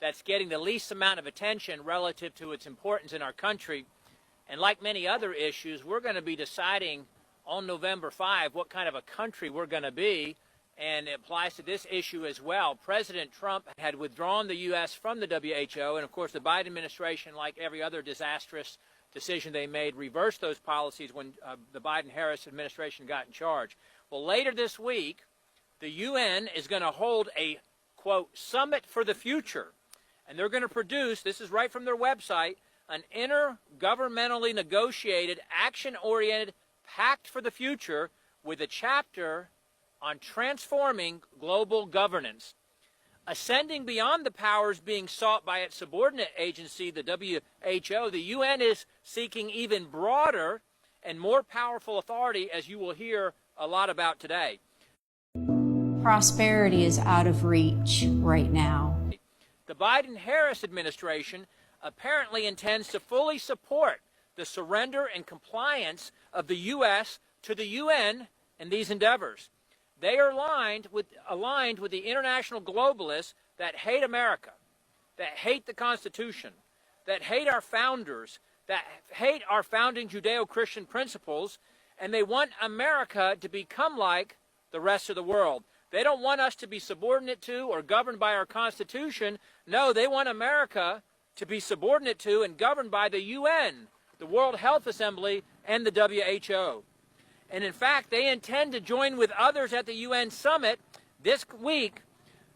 that's getting the least amount of attention relative to its importance in our country. And like many other issues, we're going to be deciding on November 5 what kind of a country we're going to be, and it applies to this issue as well. President Trump had withdrawn the U.S. from the WHO, and of course the Biden administration, like every other disastrous decision they made, reversed those policies when the Biden-Harris administration got in charge. Well, later this week, the UN is going to hold a, quote, summit for the future. And they're going to produce, this is right from their website, an intergovernmentally negotiated, action-oriented pact for the future with a chapter on transforming global governance. Ascending beyond the powers being sought by its subordinate agency, the WHO, the UN is seeking even broader and more powerful authority, as you will hear a lot about today. Prosperity is out of reach right now. The Biden-Harris administration apparently intends to fully support the surrender and compliance of the U.S. to the UN in these endeavors. They are aligned with the international globalists that hate America, that hate the Constitution, that hate our founders, that hate our founding Judeo-Christian principles, and they want America to become like the rest of the world. They don't want us to be subordinate to or governed by our Constitution. No, they want America to be subordinate to and governed by the UN, the World Health Assembly, and the WHO. And in fact, they intend to join with others at the UN summit this week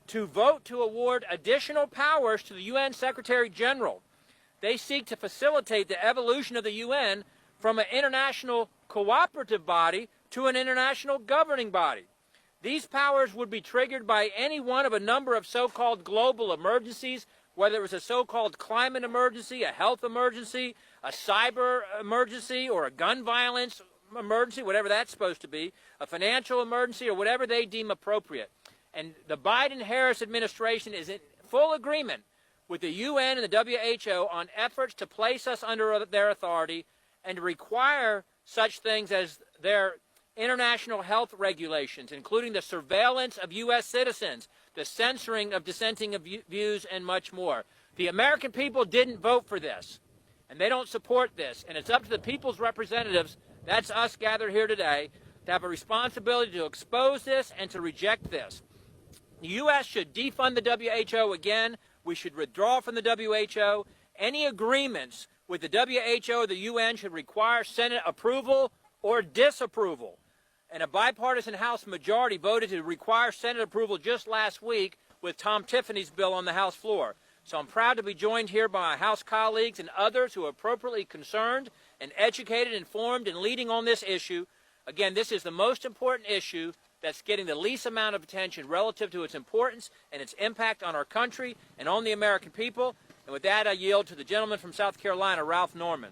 to vote to award additional powers to the UN Secretary General. They seek to facilitate the evolution of the UN from an international cooperative body to an international governing body. These powers would be triggered by any one of a number of so-called global emergencies, whether it was a so-called climate emergency, a health emergency, a cyber emergency, or a gun violence emergency, whatever that's supposed to be, a financial emergency, or whatever they deem appropriate. And the Biden-Harris administration is in full agreement with the UN and the WHO on efforts to place us under their authority and to require such things as their international health regulations, including the surveillance of U.S. citizens, the censoring of dissenting views, and much more. The American people didn't vote for this, and they don't support this, and it's up to the people's representatives, that's us gathered here today, to have a responsibility to expose this and to reject this. The U.S. should defund the WHO again. We should withdraw from the WHO. Any agreements with the WHO or the UN should require Senate approval or disapproval. And a bipartisan House majority voted to require Senate approval just last week with Tom Tiffany's bill on the House floor. So I'm proud to be joined here by my House colleagues and others who are appropriately concerned and educated, informed, and leading on this issue. Again, this is the most important issue that's getting the least amount of attention relative to its importance and its impact on our country and on the American people. And with that, I yield to the gentleman from South Carolina, Ralph Norman.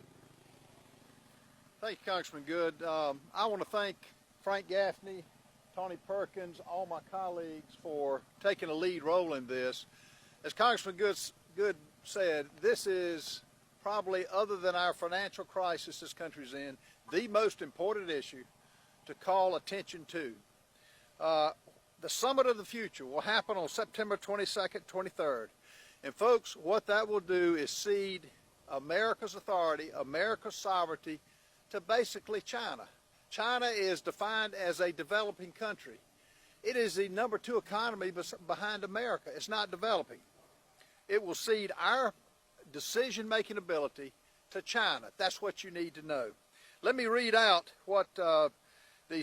Thank you, Congressman Good. I want to thank Frank Gaffney, Tony Perkins, all my colleagues for taking a lead role in this. As Congressman Good said, this is probably, other than our financial crisis this country's in, the most important issue to call attention to. The Summit of the Future will happen on September 22nd, 23rd. And folks, what that will do is cede America's authority, America's sovereignty to basically China. China is defined as a developing country. It is the number 2 economy behind America. It's not developing. It will cede our decision-making ability to China. That's what you need to know. Let me read out what the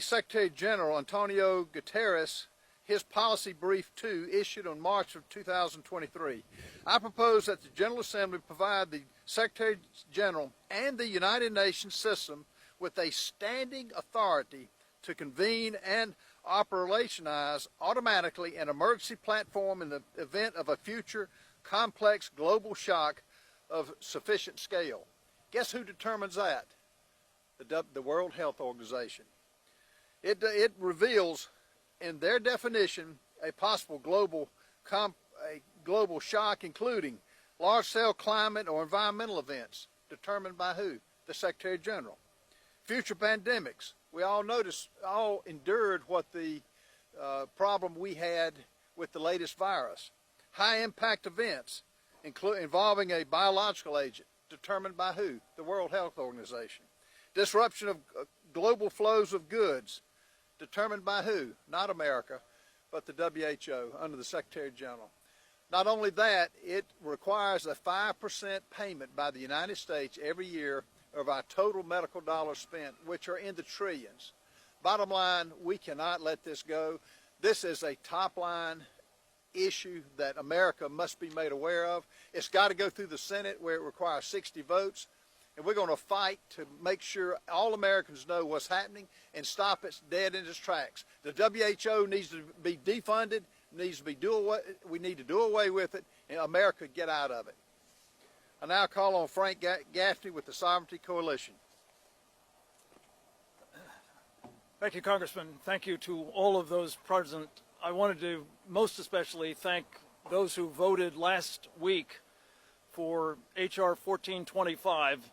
Secretary General, Antonio Guterres, his policy brief 2, issued on March of 2023. I propose that the General Assembly provide the Secretary General and the United Nations system with a standing authority to convene and operationalize automatically an emergency platform in the event of a future complex global shock of sufficient scale. Guess who determines that? The World Health Organization. It reveals in their definition a possible global shock, including large-scale climate or environmental events, determined by who? The Secretary General. Future pandemics. We all endured what the problem we had with the latest virus. High-impact events. involving a biological agent determined by who? The World Health Organization. Disruption of global flows of goods determined by who? Not America, but the WHO under the Secretary General. Not only that, it requires a 5% payment by the United States every year of our total medical dollars spent, which are in the trillions. Bottom line, we cannot let this go. This is a top line issue that America must be made aware of. It's got to go through the Senate where it requires 60 votes. And we're going to fight to make sure all Americans know what's happening and stop it dead in its tracks. The WHO needs to be defunded, we need to do away with it, and America get out of it. I now call on Frank Gaffney with the Sovereignty Coalition. Thank you, Congressman. Thank you to all of those present. I wanted to most especially thank those who voted last week for H.R. 1425,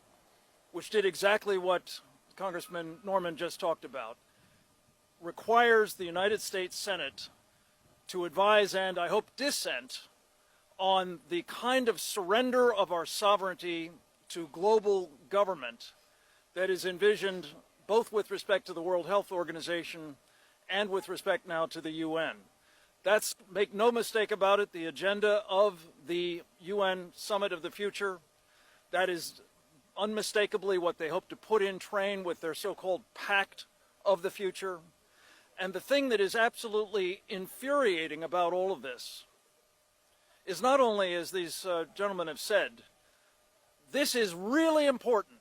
which did exactly what Congressman Norman just talked about. Requires the United States Senate to advise and, I hope, dissent on the kind of surrender of our sovereignty to global government that is envisioned both with respect to the World Health Organization and with respect now to the UN. That's, make no mistake about it, the agenda of the UN Summit of the Future. That is unmistakably what they hope to put in train with their so-called Pact of the Future. And the thing that is absolutely infuriating about all of this is not only, as these gentlemen have said, this is really important.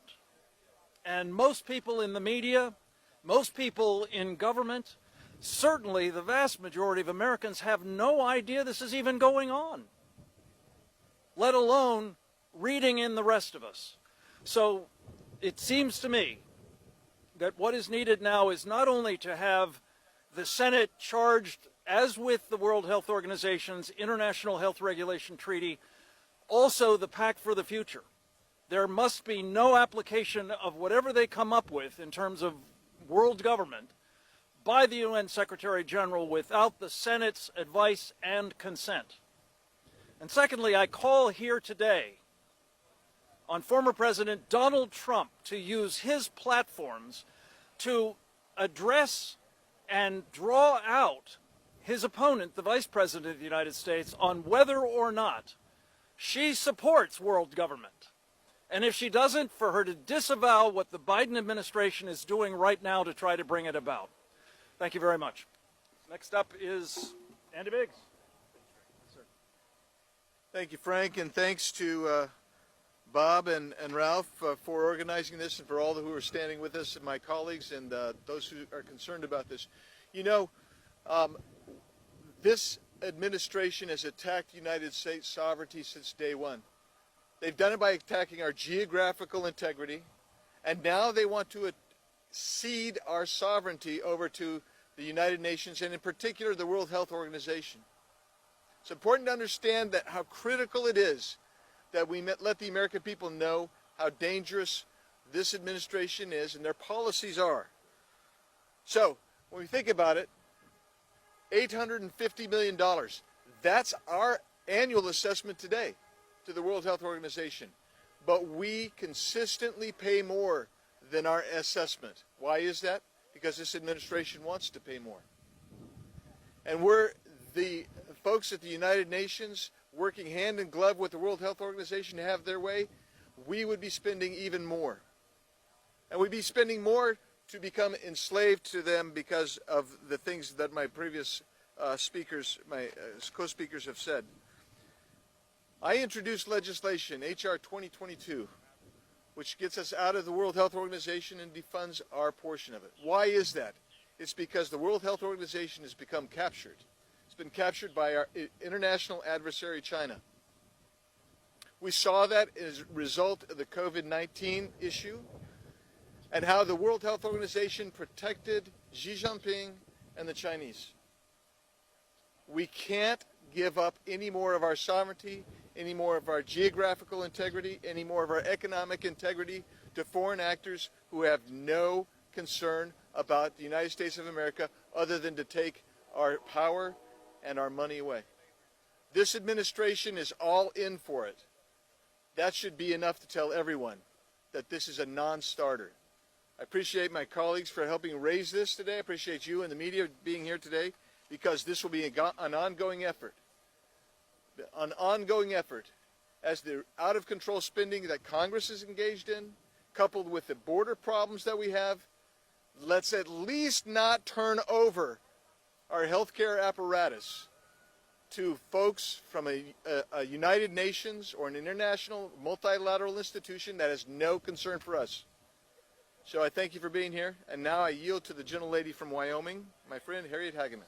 And most people in the media, most people in government, certainly the vast majority of Americans have no idea this is even going on, let alone reading in the rest of us. So it seems to me that what is needed now is not only to have the Senate charged, as with the World Health Organization's International Health Regulation Treaty, also the Pact for the Future. There must be no application of whatever they come up with in terms of world government by the UN Secretary General without the Senate's advice and consent. And secondly, I call here today on former President Donald Trump to use his platforms to address and draw out his opponent, the Vice President of the United States, on whether or not she supports world government. And if she doesn't, for her to disavow what the Biden administration is doing right now to try to bring it about. Thank you very much. Next up is Andy Biggs. Thank you, Frank, and thanks to Bob and Ralph for organizing this, and for all who are standing with us, and my colleagues, and those who are concerned about this. You know, this administration has attacked United States sovereignty since day one. They've done it by attacking our geographical integrity, and now they want to cede our sovereignty over to the United Nations, and in particular the World Health Organization. It's important to understand that how critical it is that we let the American people know how dangerous this administration is and their policies are. So, when we think about it, $850 million, that's our annual assessment today to the World Health Organization. But we consistently pay more than our assessment. Why is that? Because this administration wants to pay more. And we're the folks at the United Nations working hand in glove with the World Health Organization to have their way, we would be spending even more. And we'd be spending more to become enslaved to them because of the things that my previous speakers, my co-speakers have said. I introduced legislation, H.R. 2022, which gets us out of the World Health Organization and defunds our portion of it. Why is that? It's because the World Health Organization has become captured. It's been captured by our international adversary, China. We saw that as a result of the COVID-19 issue and how the World Health Organization protected Xi Jinping and the Chinese. We can't give up any more of our sovereignty, any more of our geographical integrity, any more of our economic integrity to foreign actors who have no concern about the United States of America other than to take our power and our money away. This administration is all in for it. That should be enough to tell everyone that this is a non-starter. I appreciate my colleagues for helping raise this today. I appreciate you and the media being here today, because this will be an ongoing effort. An ongoing effort as the out-of-control spending that Congress is engaged in, coupled with the border problems that we have. Let's at least not turn over our healthcare apparatus to folks from a United Nations or an international multilateral institution that has no concern for us. So I thank you for being here, and now I yield to the gentlelady from Wyoming, my friend Harriet Hageman.